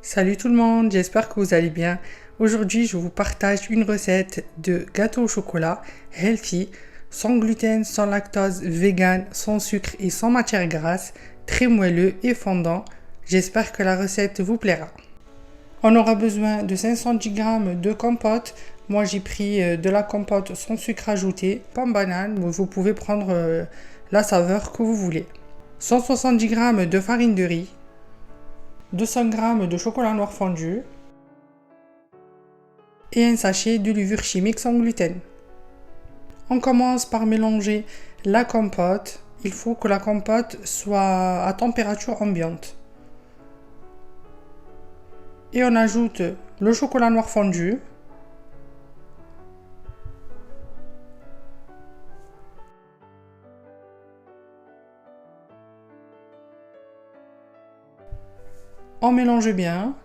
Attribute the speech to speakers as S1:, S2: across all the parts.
S1: Salut tout le monde, j'espère que vous allez bien. Aujourd'hui, je vous partage une recette de gâteau au chocolat healthy, sans gluten, sans lactose, vegan, sans sucre et sans matière grasse, très moelleux et fondant. J'espère que la recette vous plaira. On aura besoin de 510 g de compote. Moi, j'ai pris de la compote sans sucre ajouté, pas banane, mais vous pouvez prendre la saveur que vous voulez. 170 g de farine de riz, 200 g de chocolat noir fondu et un sachet de levure chimique sans gluten. On commence par mélanger la compote. Il faut que la compote soit à température ambiante. Et on ajoute le chocolat noir fondu. On mélange bien.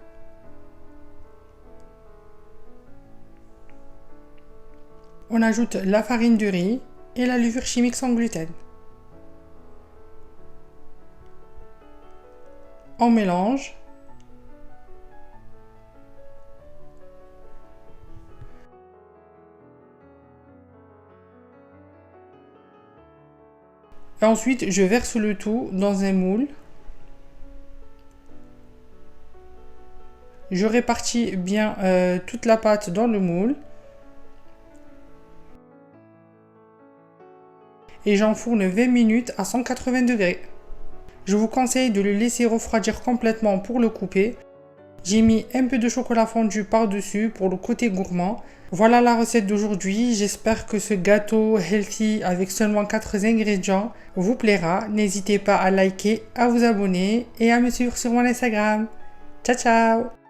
S1: On ajoute la farine de riz et la levure chimique sans gluten. On mélange. Et ensuite, je verse le tout dans un moule. Je répartis bien toute la pâte dans le moule. Et j'enfourne 20 minutes à 180 degrés. Je vous conseille de le laisser refroidir complètement pour le couper. J'ai mis un peu de chocolat fondu par-dessus pour le côté gourmand. Voilà la recette d'aujourd'hui. J'espère que ce gâteau healthy avec seulement 4 ingrédients vous plaira. N'hésitez pas à liker, à vous abonner et à me suivre sur mon Instagram. Ciao ciao!